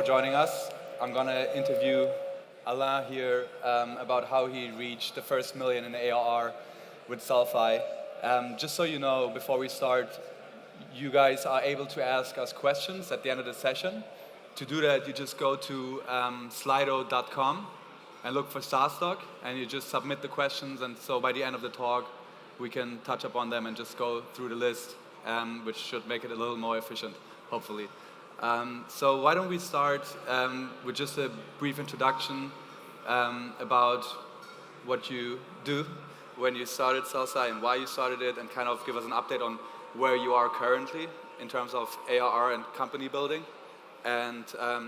joining us. I'm going to interview Alain here about how he reached the first million in ARR with Sellsy. Just so you know, before we start, you guys are able to ask us questions at the end of the session. To do that, you just go to slido.com and look for SaaStock, and you just submit the questions, and so by the end of the talk, we can touch upon them and just go through the list, which should make it a little more efficient, hopefully. So why don't we start with just a brief introduction about what you do, when you started Sellsy and why you started it, and kind of give us an update on where you are currently in terms of ARR and company building, and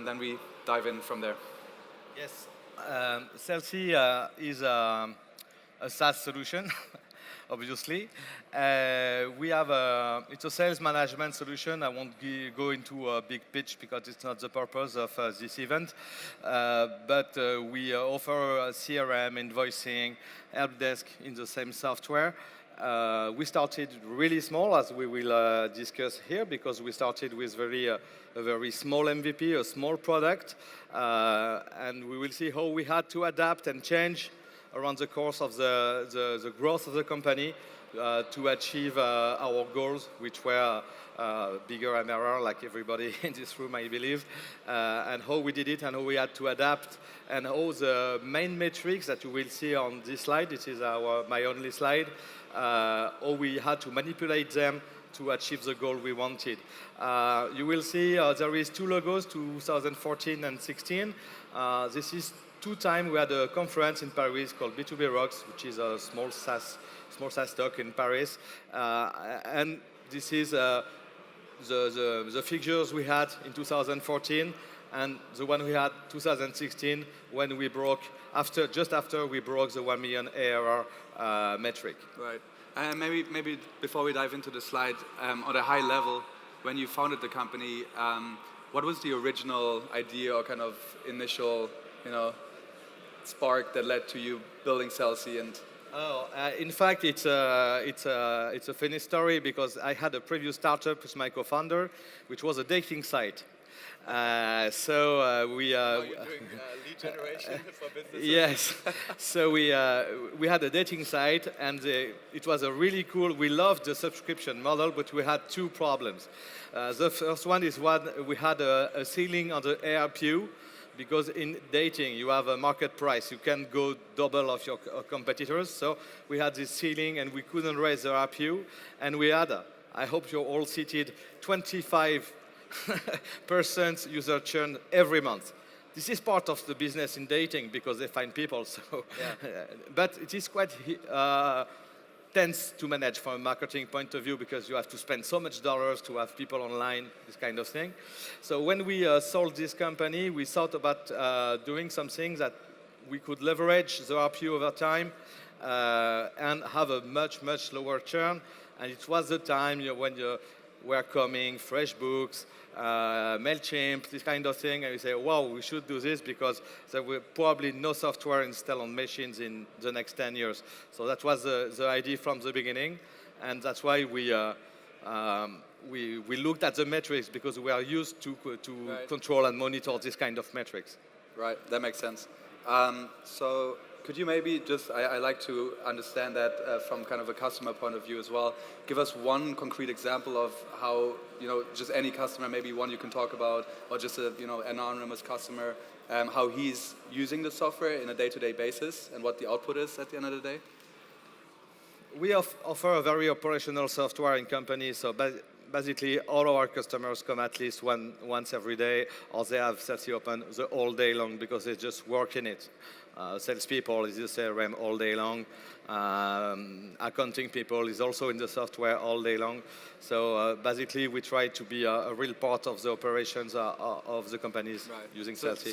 then we dive in from there. Yes, Sellsy is a SaaS solution, obviously. It's a sales management solution. I won't go into a big pitch because it's not the purpose of this event. But we offer CRM, invoicing, help desk in the same software. We started really small, as we will discuss here, because we started with a very small MVP, a small product, and we will see how we had to adapt and change around the course of the growth of the company to achieve our goals, which were bigger ARR, like everybody in this room, I believe, and how we did it and how we had to adapt, and all the main metrics that you will see on this slide. This is my only slide. How we had to manipulate them to achieve the goal we wanted. You will see there is two logos, 2014 and 16. This is 2 times we had a conference in Paris called B2B Rocks, which is a small SaaS talk in Paris. And this is the figures we had in 2014 and the one we had 2016 when we broke, just after we broke the 1 million ARR metric. Right. And maybe before we dive into the slide, on a high level, when you founded the company, what was the original idea or kind of initial, spark that led to you building Sellsy? And in fact, it's a funny story, because I had a previous startup with my co-founder, which was a dating site. We are doing lead generation for businesses. Yes. So we had a dating site, and it was a really cool. We loved the subscription model, but we had 2 problems. The first one is we had a ceiling on the ARPU, because in dating you have a market price. You can go double of your competitors. So we had this ceiling, and we couldn't raise the ARPU, and we had, I hope you're all seated, 25% user churn every month. This is part of the business in dating, because they find people. So, yeah. But it is quite tense to manage from a marketing point of view, because you have to spend so much dollars to have people online, this kind of thing. So when we sold this company, we thought about doing something that we could leverage the RPU over time and have a much, much lower churn. And it was the time when you were coming, FreshBooks, MailChimp, this kind of thing, and we say, wow, we should do this, because there will probably no software installed on machines in the next 10 years. So that was the idea from the beginning, and that's why we looked at the metrics, because we are used to right. control and monitor this kind of metrics. Right, that makes sense. So could you maybe just, I like to understand that from kind of a customer point of view as well. Give us one concrete example of how, just any customer, maybe one you can talk about, or just an anonymous customer, how he's using the software in a day-to-day basis and what the output is at the end of the day. We offer a very operational software in companies, so basically all our customers come at least once every day, or they have Sellsy open the whole day long, because they just work in it. Salespeople is the CRM all day long. Accounting people is also in the software all day long. So basically, we try to be a real part of the operations of the companies right. using Sellsy.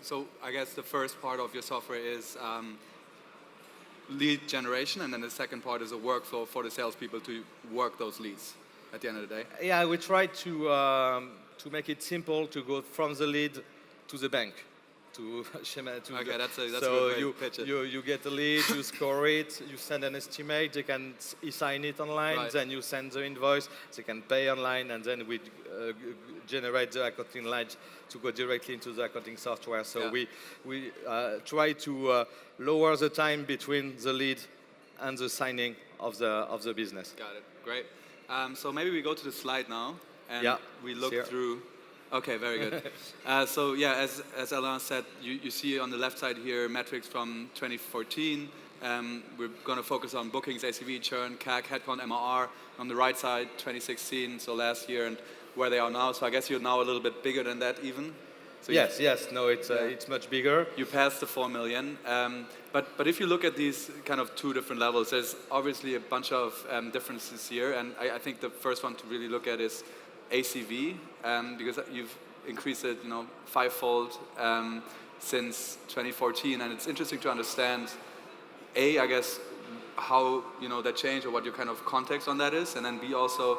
So I guess the first part of your software is lead generation, and then the second part is a workflow for the salespeople to work those leads at the end of the day. Yeah, we try to make it simple to go from the lead to the bank. to Okay, that's a so good way to pitch it. you get a lead, you score it, you send an estimate, they can sign it online, Right. then you send the invoice, they can pay online, and then we generate the accounting line to go directly into the accounting software. So Yeah. we try to lower the time between the lead and the signing of the business. Got it. Great. So maybe we go to the slide now, and Yeah, we look here. through. Okay, very good. So yeah, as Alain said, you see on the left side here metrics from 2014. We're going to focus on bookings, ACV, churn, CAC, headcount, MRR. On the right side, 2016, so last year, and where they are now. So I guess you're now a little bit bigger than that even. So Yes. No, it's much bigger. you passed the 4 million. But if you look at these kind of two different levels, there's obviously a bunch of differences here. And I think the first one to really look at is ACV, because you've increased it, fivefold since 2014. And it's interesting to understand, I guess, how that changed or what your kind of context on that is. And then B, also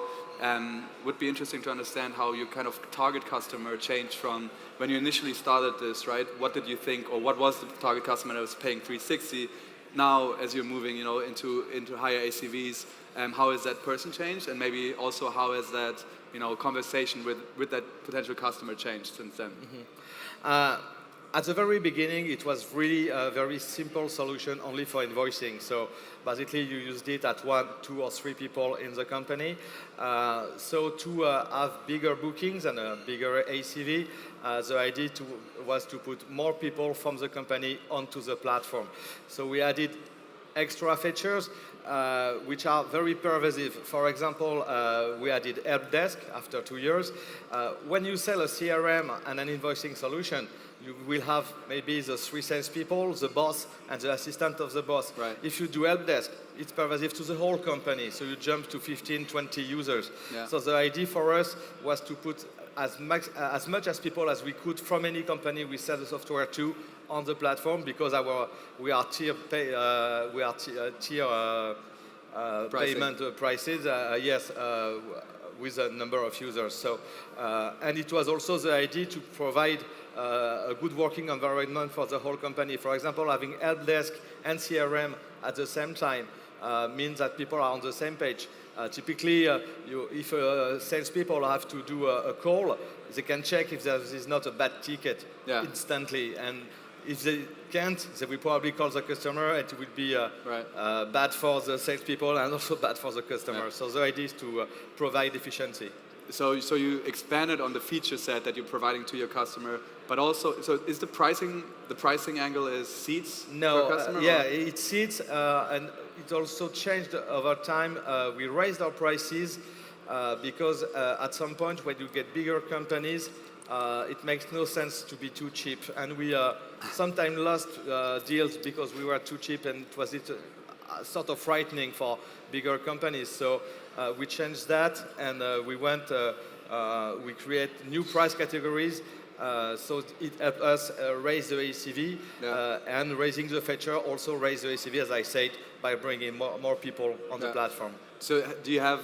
would be interesting to understand how your kind of target customer changed from when you initially started this, right? What did you think, or what was the target customer that was paying 360? Now, as you're moving, into higher ACVs, how has that person changed, and maybe also how has that, conversation with that potential customer changed since then? At the very beginning, it was really a very simple solution only for invoicing. So basically, you used it at 1, 2, or 3 people in the company. So to have bigger bookings and a bigger ACV, the idea was to put more people from the company onto the platform. So we added extra features which are very pervasive. For example, we added help desk after 2 years. When you sell a CRM and an invoicing solution, you will have maybe the 3 salespeople, the boss, and the assistant of the boss. Right. If you do help desk, it's pervasive to the whole company, so you jump to 15, 20 users. Yeah. So the idea for us was to put as much as people as we could from any company we sell the software to on the platform, because we are tier payment prices. With a number of users. So, and it was also the idea to provide a good working environment for the whole company. For example, having help desk and CRM at the same time means that people are on the same page. Typically, if salespeople have to do a call, they can check if there is not a bad ticket instantly. And if they can't, they will probably call the customer. It will be bad for the salespeople and also bad for the customer. So the idea is to provide efficiency. So you expanded on the feature set that you're providing to your customer, but also, so is the pricing angle is seats per customer? It's seats, and it also changed over time. We raised our prices because at some point when you get bigger companies, it makes no sense to be too cheap, and we sometimes lost deals because we were too cheap, and it was sort of frightening for bigger companies. So we changed that, and we create new price categories. So it helped us raise the ACV, and raising the feature also raised the ACV, as I said, by bringing more people on the platform. So do you have,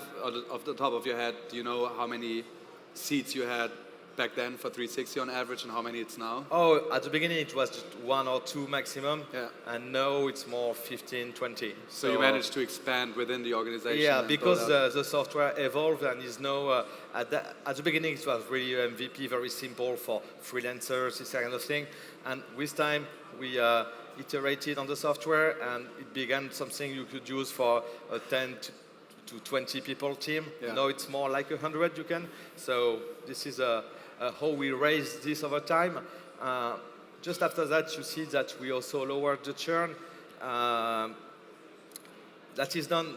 off the top of your head, do you know how many seats you had back then for 360 on average, and how many it's now? Oh, at the beginning it was just 1 or 2 maximum, and now it's more 15, 20. So you managed to expand within the organization? Yeah, because the software evolved and is now, at the beginning it was really MVP, very simple for freelancers, this kind of thing. And with time we iterated on the software, and it began something you could use for a 10 to 20 people team. Now it's more like 100 you can. So this is how we raised this over time. Just after that, you see that we also lowered the churn. That is done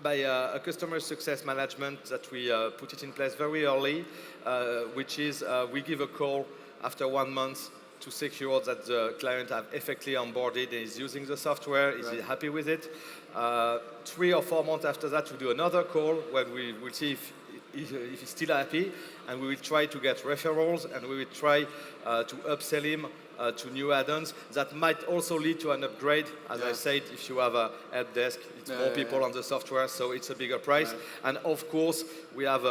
by a customer success management that we put it in place very early, which is we give a call after 1 month to secure that the client have effectively onboarded and is using the software, is he happy with it. 3 or 4 months after that, we do another call where we will see if he's still happy, and we will try to get referrals, and we will try to upsell him to new add-ons that might also lead to an upgrade. As I said, if you have a help desk, it's more people on the software, so it's a bigger price. And of course, we have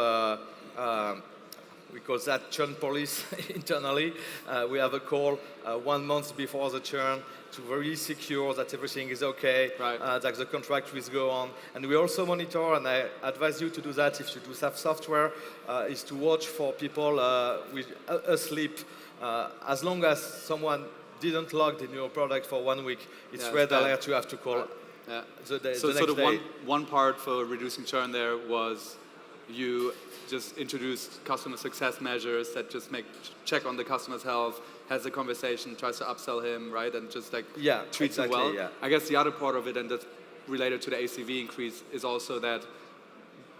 We call that churn police internally. We have a call 1 month before the churn to really secure that everything is okay, that the contract will go on. And we also monitor, and I advise you to do that if you do have software, is to watch for people with asleep. As long as someone didn't log the new product for 1 week, it's red alert, you have to call. Yeah. The So one part for reducing churn there was you just introduced customer success measures that just check on the customer's health, has a conversation, tries to upsell him, right, and just like treats him well. Yeah. I guess the other part of it, and that's related to the ACV increase, is also that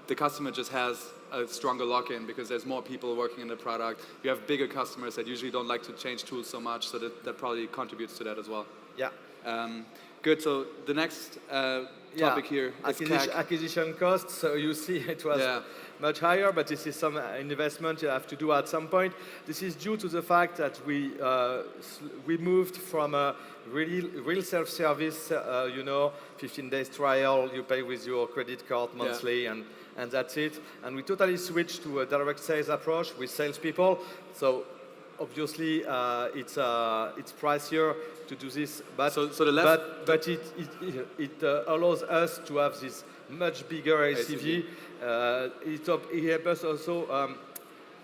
the customer just has a stronger lock-in because there's more people working in the product. You have bigger customers that usually don't like to change tools so much, so that probably contributes to that as well. Yeah. Good. So the next topic here is acquisition costs. So you see it was much higher, but this is some investment you have to do at some point. This is due to the fact that we moved from a real self-service, 15 days trial, you pay with your credit card monthly, and that's it. And we totally switched to a direct sales approach with salespeople. So obviously, it's pricier to do this, but it allows us to have this much bigger ACV. It helps us also.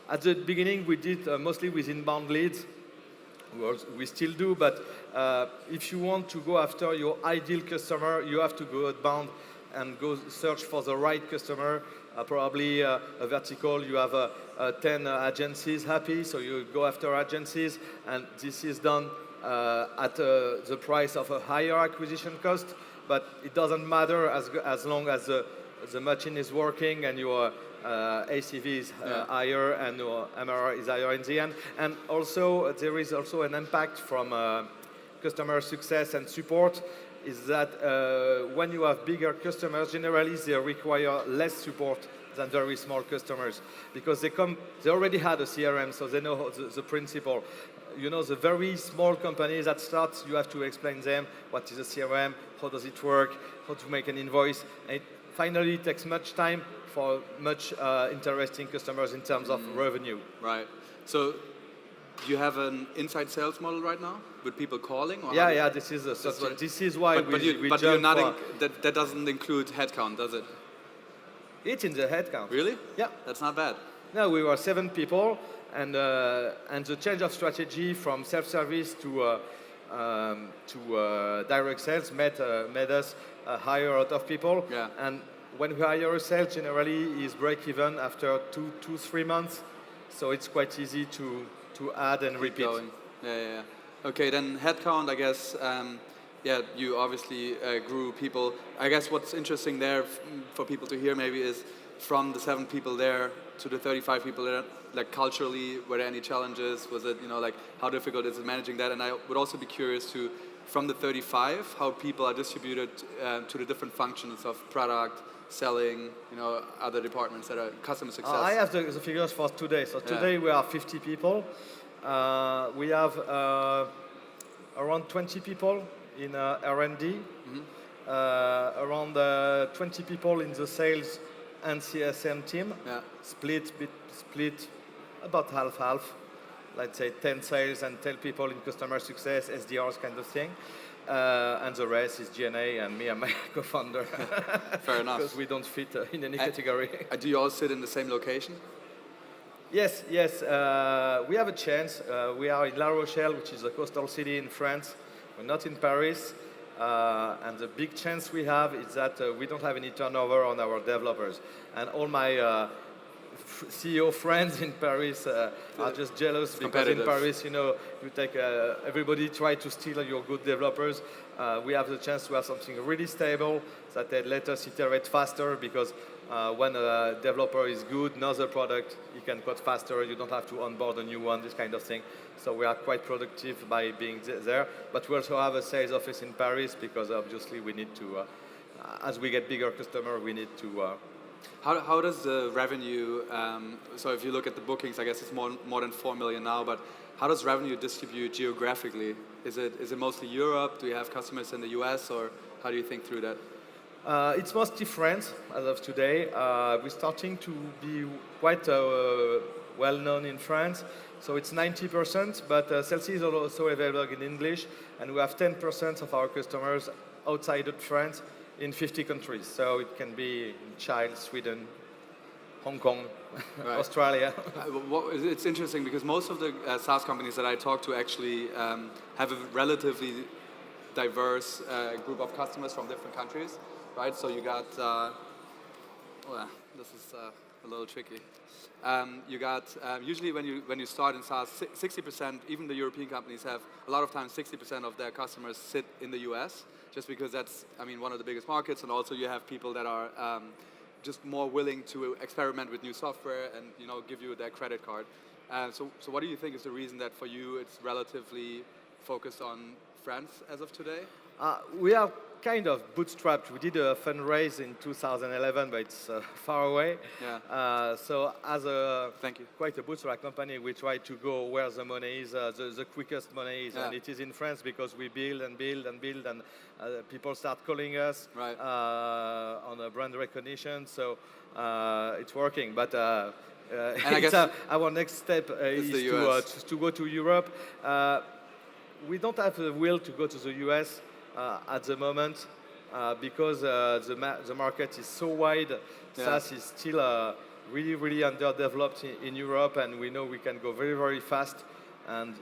At the beginning, we did mostly with inbound leads. We still do, but if you want to go after your ideal customer, you have to go outbound and go search for the right customer. Probably a vertical, you have 10 agencies happy, so you go after agencies, and this is done at the price of a higher acquisition cost, but it doesn't matter as long as the machine is working and your ACV is higher and your MRR is higher in the end. And also, there is also an impact from customer success and support, is that when you have bigger customers, generally they require less support than very small customers, because they already had a CRM, so they know the principle. The very small companies that start, you have to explain them what is a CRM, how does it work, how to make an invoice. And finally, it takes much time for much interesting customers in terms of revenue. Right. So you have an inside sales model right now with people calling? Or this is why we that doesn't include headcount, does it? It's in the headcount. Really? Yeah. That's not bad. No, we were 7 people, and the change of strategy from self-service to direct sales made us hire a lot of people. Yeah. And when we hire a sales, generally is break even after 2-3 months, so it's quite easy to add and repeat. Going. Yeah. Okay, then headcount, I guess. You obviously grew people. I guess what's interesting there for people to hear maybe is from the 7 people there to the 35 people there, like culturally, were there any challenges? Was it, like how difficult is it managing that? And I would also be curious to, from the 35, how people are distributed to the different functions of product, selling, other departments that are customer success. I have the figures for today. So today we are 50 people. We have around 20 people in R&D, around 20 people in the sales and CSM team, split about half-half, let's say 10 sales and 10 people in customer success, SDRs kind of thing, and the rest is G&A and me and my co-founder. Fair enough. Because we don't fit in any category. Do you all sit in the same location? Yes. We have a chance. We are in La Rochelle, which is a coastal city in France. We're not in Paris. And the big chance we have is that we don't have any turnover on our developers. And all my CEO friends in Paris are just jealous because in Paris, you take everybody try to steal your good developers. We have the chance to have something really stable that they let us iterate faster, because when a developer is good, knows the product, he can code faster. You don't have to onboard a new one, this kind of thing. So we are quite productive by being there. But we also have a sales office in Paris, because obviously we need to, as we get bigger customer, we need to. How does the revenue? So if you look at the bookings, I guess it's more than 4 million now. But how does revenue distribute geographically? Is it mostly Europe? Do you have customers in the US, or how do you think through that? It's mostly France as of today. We're starting to be quite well known in France. So it's 90%, but Sellsy is also available in English, and we have 10% of our customers outside of France in 50 countries. So it can be in Chile, Sweden, Hong Kong, Right. Australia. It's interesting because most of the SaaS companies that I talk to actually have a relatively diverse group of customers from different countries, right? So you got, well, this is a little tricky. You got usually when you start in SaaS, 60%, even the European companies have a lot of times 60% of their customers sit in the US, just because that's, I mean, one of the biggest markets, and also you have people that are just more willing to experiment with new software and give you their credit card. So what do you think is the reason that for you it's relatively focused on France as of today? We are kind of bootstrapped. We did a fundraise in 2011, but it's far away. Yeah. So as a Thank you. quite a bootstrap company, we try to go where the money is, the quickest money is, Yeah. and it is in France because we build and build and build, and people start calling us Right. on a brand recognition. So it's working, but. I guess our next step is the US. to go to Europe. We don't have the will to go to the US at the moment because the market is so wide. Yeah. SaaS is still really, really underdeveloped in Europe, and we know we can go very, very fast. And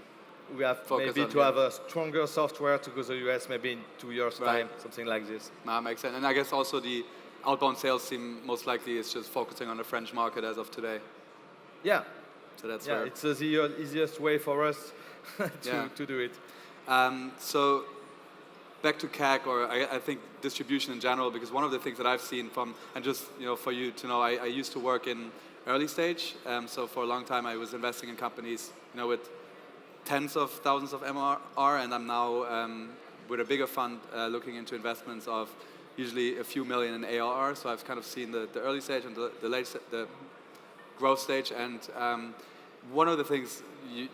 we have Focus maybe on to here. have a stronger software to go to the US maybe in 2 years' Right. time, something like this. Nah, makes sense. And I guess also the outbound sales team most likely is just focusing on the French market as of today. Yeah. So that's Yeah, where. it's the easiest way for us to do it. So back to CAC, or I think distribution in general, because one of the things that I've seen from, and just for you to know, I used to work in early stage. So for a long time I was investing in companies with tens of thousands of MRR, and I'm now with a bigger fund looking into investments of usually a few million in ARR. So I've kind of seen the early stage and the growth stage, and one of the things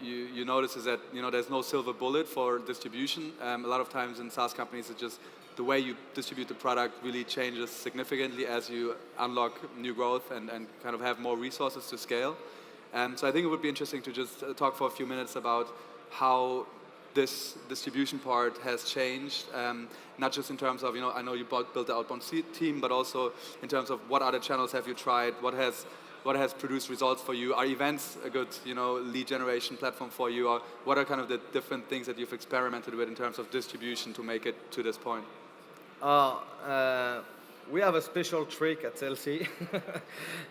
you notice is that there's no silver bullet for distribution. A lot of times in SaaS companies, it's just the way you distribute the product really changes significantly as you unlock new growth and kind of have more resources to scale. So I think it would be interesting to just talk for a few minutes about how this distribution part has changed, not just in terms of, I know you built the outbound team, but also in terms of what other channels have you tried, what has produced results for you? Are events a good, lead generation platform for you? Or what are kind of the different things that you've experimented with in terms of distribution to make it to this point? We have a special trick at Sellsy.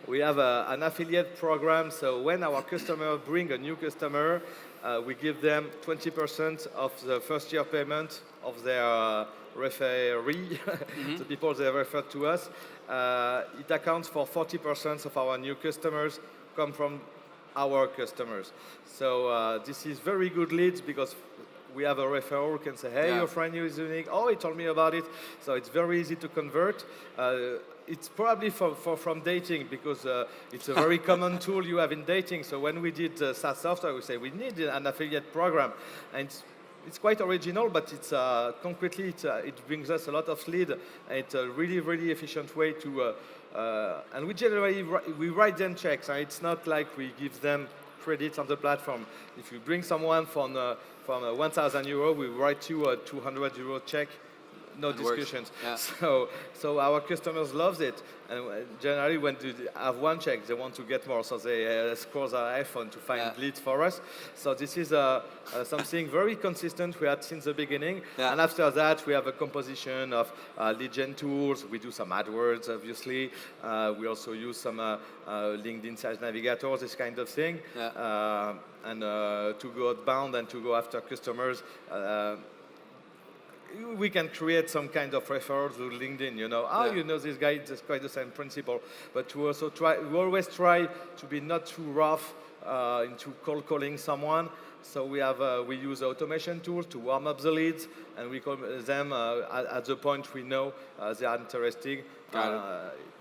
We have an affiliate program. So when our customer bring a new customer, we give them 20% of the first year payment of their referee, the people they refer to us. It accounts for 40% of our new customers come from our customers. So this is very good leads because we have a referral who can say, hey, your friend is unique. Oh, he told me about it. So it's very easy to convert. It's probably from dating because it's a very common tool you have in dating. So when we did SaaS software, we say we need an affiliate program. And it's quite original, but it's concretely it brings us a lot of lead. And it's a really, really efficient way to, and we generally we write them checks. And it's not like we give them credits on the platform. If you bring someone from 1,000 euro, we write you a 200 euro check. No discussions. Yeah. So our customers love it, and generally when they have one check, they want to get more, so they scroll their iPhone to find leads for us. So this is something very consistent we had since the beginning, and after that we have a composition of lead gen tools. We do some AdWords, obviously. We also use some LinkedIn Sales Navigator, this kind of thing, and to go outbound and to go after customers. We can create some kind of referrals with LinkedIn, this guy, it's quite the same principle. But we always try to be not too rough into cold calling someone. So we use automation tools to warm up the leads, and we call them at the point we know they are interested.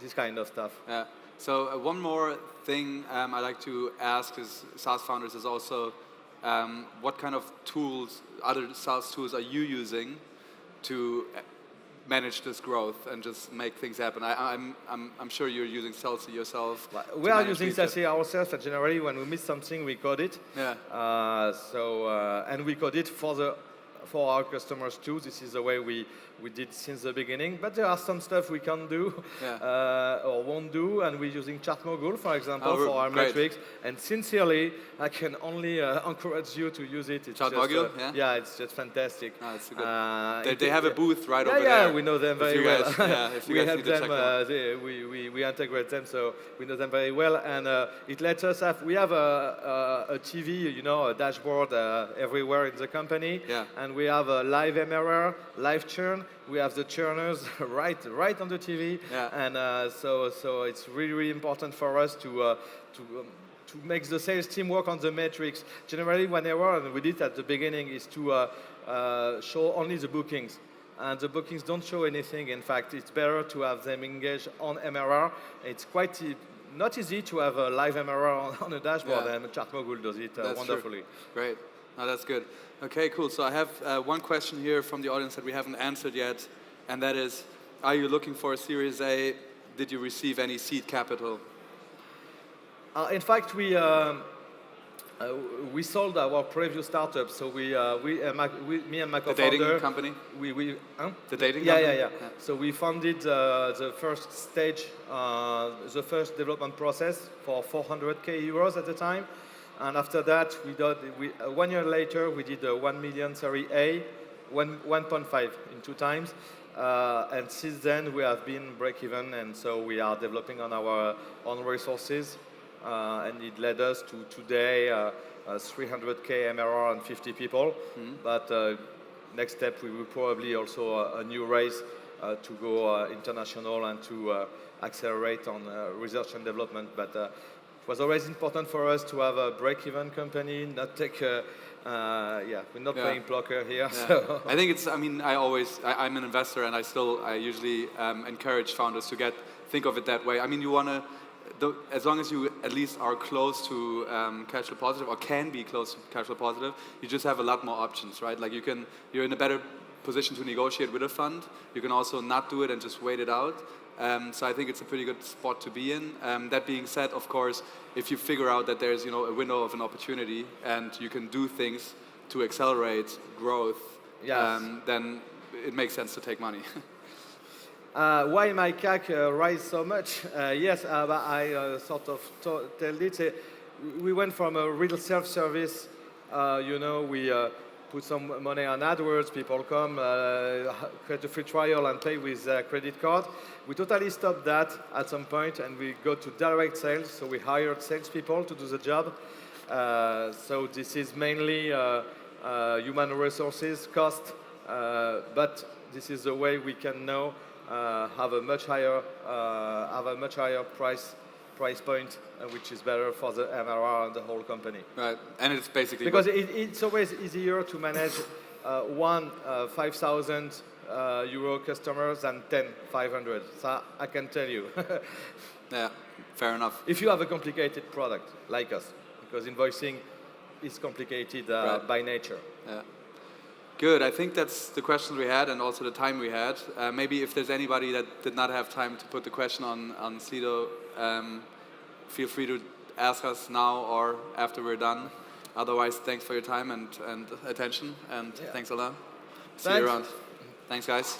This kind of stuff. Yeah. So one more thing I like to ask is SaaS founders is also what kind of tools, other SaaS tools, are you using to manage this growth and just make things happen? I'm sure you're using Sellsy yourself. We are using Sellsy ourselves, and generally when we miss something, we code it. Yeah. And we code it for our customers too. This is the way we did since the beginning. But there are some stuff we can't do or won't do, and we're using Chartmogul, for example, for our metrics. And sincerely, I can only encourage you to use it. It's Chartmogul, yeah, it's just fantastic. Oh, that's good. They have a booth right over there. Yeah, we know them very well. We help them. We integrate them, so we know them very well. And it lets us have. We have a TV, a dashboard everywhere in the company. Yeah. And we have a live MRR, live churn. We have the churners right on the TV. Yeah. And so it's really, really important for us to make the sales team work on the metrics. Generally, whenever, and we did at the beginning, is to show only the bookings. And the bookings don't show anything. In fact, it's better to have them engaged on MRR. It's quite not easy to have a live MRR on a dashboard, and Chartmogul does it wonderfully. True. Great. No, that's good. Okay, cool. So I have one question here from the audience that we haven't answered yet, and that is, are you looking for a Series A? Did you receive any seed capital? In fact, we sold our previous startup. So me and my co-founder. The dating company? The dating company? Yeah. So we funded the first stage, the first development process for 400k euros at the time. And after that, 1 year later, we did a 1 million Series A, 1.5 in 2 times. And since then, we have been break-even, and so we are developing on our own resources. And it led us to today 300k MRR and 50 people. Mm-hmm. But next step, we will probably also a new raise to go international and to accelerate on research and development. But it was always important for us to have a break-even company, not take we're not playing blocker here. Yeah. So. I think I'm an investor, and I usually encourage founders to think of it that way. I mean, you want to, as long as you at least are close to cash flow positive, or can be close to cash flow positive, you just have a lot more options, right? Like you're in a better position to negotiate with a fund. You can also not do it and just wait it out. So I think it's a pretty good spot to be in. That being said, of course, if you figure out that there's a window of an opportunity and you can do things to accelerate growth, then it makes sense to take money. Why my CAC rise so much? Yes, I sort of tell it. We went from a real self-service. We put some money on AdWords, people come, create a free trial and pay with a credit card. We totally stopped that at some point, and we go to direct sales. So we hired salespeople to do the job. So this is mainly human resources cost, but this is the way we can now have a much higher price point, which is better for the MRR and the whole company. Right, and it's basically because it's always easier to manage one 5,000 euro customers than 10 500. So I can tell you. Yeah, fair enough. If you have a complicated product like us, because invoicing is complicated by nature. Yeah. Good. I think that's the questions we had, and also the time we had. Maybe if there's anybody that did not have time to put the question on Slido, feel free to ask us now or after we're done. Otherwise, thanks for your time and attention, and thanks, Alain. See you around. Thanks, guys.